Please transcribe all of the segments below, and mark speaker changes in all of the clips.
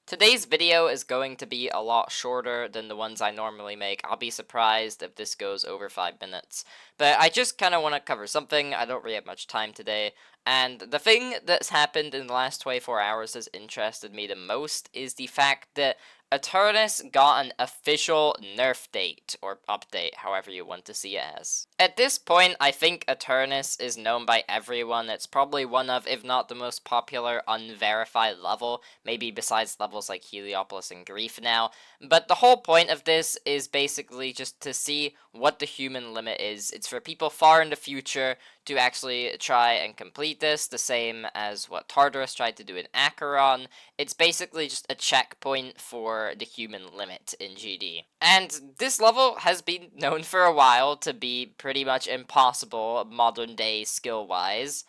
Speaker 1: Today's video is going to be a lot shorter than the ones I normally make. I'll be surprised if this goes over 5 minutes. But I just kind of want to cover something. I don't really have much time today. And the thing that's happened in the last 24 hours that's interested me the most is the fact that Aeternus got an official nerf date, or update, however you want to see it as. At this point, I think Aeternus is known by everyone. It's probably one of, if not the most popular, unverified level, maybe besides levels like Heliopolis and Grief now. But the whole point of this is basically just to see what the human limit is. It's for people far in the future to actually try and complete this, the same as what Tartarus tried to do in Acheron. It's basically just a checkpoint for the human limit in GD. And this level has been known for a while to be pretty much impossible modern day skill-wise.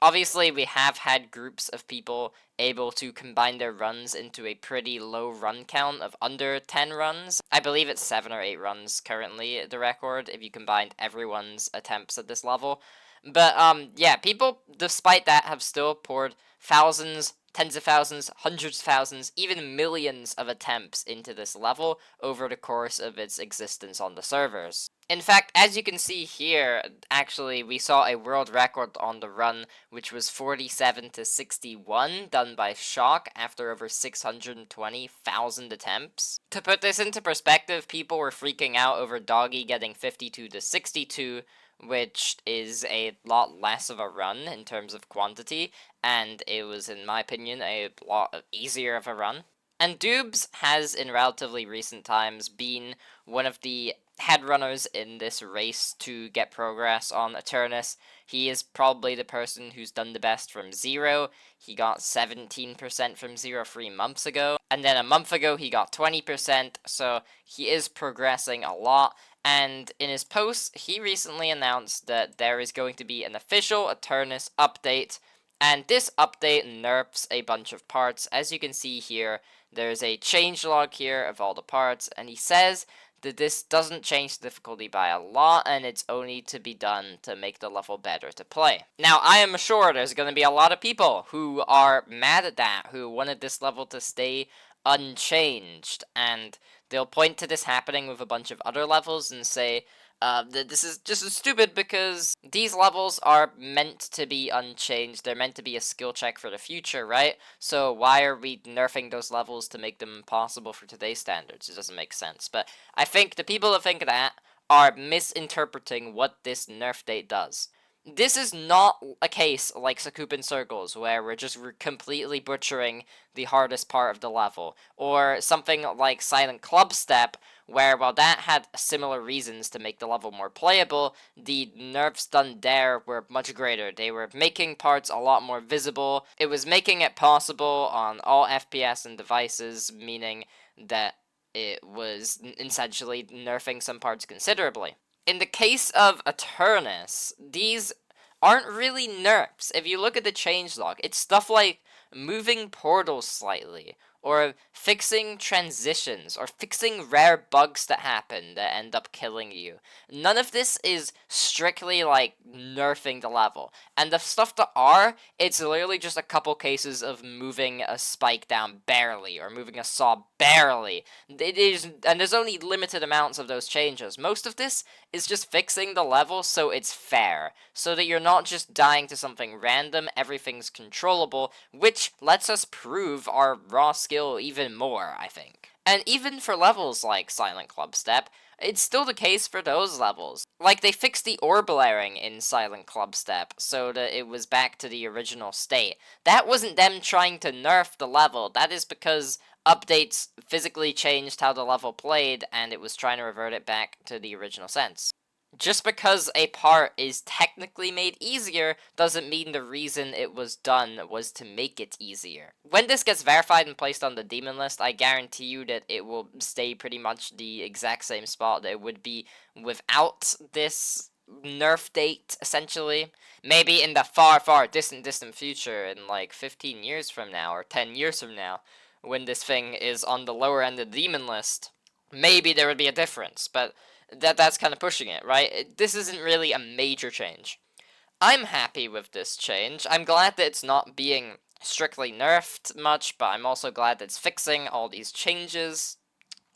Speaker 1: Obviously, we have had groups of people able to combine their runs into a pretty low run count of under 10 runs. I believe it's 7 or 8 runs currently, the record, if you combined everyone's attempts at this level. But, yeah, people, despite that, have still poured thousands, tens of thousands, hundreds of thousands, even millions of attempts into this level over the course of its existence on the servers. In fact, as you can see here, actually, we saw a world record on the run, which was 47 to 61, done by Shock after over 620,000 attempts. To put this into perspective, people were freaking out over Doggy getting 52 to 62, which is a lot less of a run in terms of quantity, and it was, in my opinion, a lot easier of a run. And Dubes has, in relatively recent times, been one of the headrunners in this race to get progress on Aeternus. He is probably the person who's done the best from zero. He got 17% from zero 3 months ago, and then a month ago he got 20%, so he is progressing a lot. And in his post, he recently announced that there is going to be an official Aeternus update, and this update nerfs a bunch of parts. As you can see here, there's a changelog here of all the parts, and he says that this doesn't change the difficulty by a lot, and it's only to be done to make the level better to play. Now, I am sure there's going to be a lot of people who are mad at that, who wanted this level to stay unchanged, and they'll point to this happening with a bunch of other levels and say, that this is just stupid because these levels are meant to be unchanged. They're meant to be a skill check for the future, right? So why are we nerfing those levels to make them impossible for today's standards? It doesn't make sense. But I think the people that think that are misinterpreting what this nerf date does. This is not a case like Sakupin Circles, where we're just completely butchering the hardest part of the level, or something like Silent Club Step, where while that had similar reasons to make the level more playable, the nerfs done there were much greater. They were making parts a lot more visible. It was making it possible on all FPS and devices, meaning that it was essentially nerfing some parts considerably. In the case of Aeternus, these aren't really nerfs. If you look at the changelog, it's stuff like moving portals slightly, or fixing transitions, or fixing rare bugs that happen that end up killing you. None of this is strictly like nerfing the level. And the stuff that are, it's literally just a couple cases of moving a spike down barely, or moving a saw barely. It is, and there's only limited amounts of those changes. Most of this is just fixing the level so it's fair, so that you're not just dying to something random, everything's controllable, which lets us prove our raw skill even more, I think. And even for levels like Silent Club Step, it's still the case for those levels. Like, they fixed the orb layering in Silent Club Step so that it was back to the original state. That wasn't them trying to nerf the level, that is because updates physically changed how the level played, and it was trying to revert it back to the original sense. Just because a part is technically made easier doesn't mean the reason it was done was to make it easier. When this gets verified and placed on the demon list, I guarantee you that it will stay pretty much the exact same spot that it would be without this nerf date, essentially. Maybe in the far, far distant future, in like 15 years from now, or 10 years from now, when this thing is on the lower end of the demon list, maybe there would be a difference, but that's kind of pushing it, right? This isn't really a major change. I'm happy with this change. I'm glad that it's not being strictly nerfed much, but I'm also glad that it's fixing all these changes,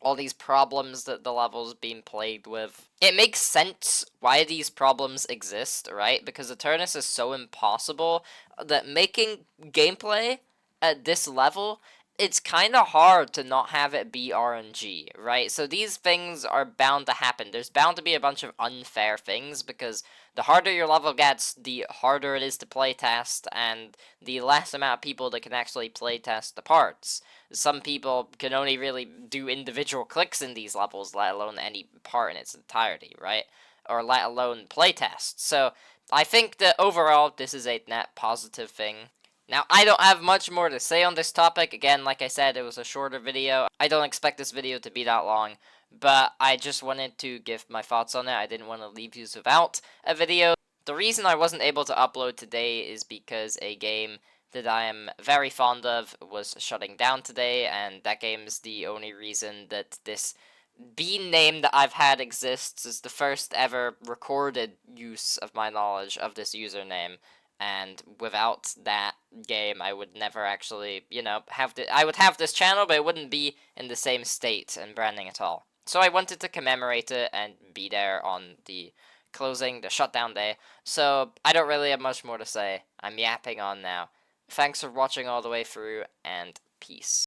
Speaker 1: all these problems that the level's being plagued with. It makes sense why these problems exist, right? Because Aeternus is so impossible that making gameplay at this level, it's kind of hard to not have it be RNG, right? So these things are bound to happen. There's bound to be a bunch of unfair things because the harder your level gets, the harder it is to playtest, and the less amount of people that can actually playtest the parts. Some people can only really do individual clicks in these levels, let alone any part in its entirety, right? Or let alone playtest. So I think that overall, this is a net positive thing. Now, I don't have much more to say on this topic. Again, like I said, it was a shorter video. I don't expect this video to be that long, but I just wanted to give my thoughts on it. I didn't want to leave you without a video. The reason I wasn't able to upload today is because a game that I am very fond of was shutting down today, and that game's the only reason that this bean name that I've had exists. Is the first ever recorded use of my knowledge of this username. And without that game, I would never actually, have I would have this channel, but it wouldn't be in the same state and branding at all. So I wanted to commemorate it and be there on the shutdown day. So I don't really have much more to say. I'm yapping on now. Thanks for watching all the way through, and peace.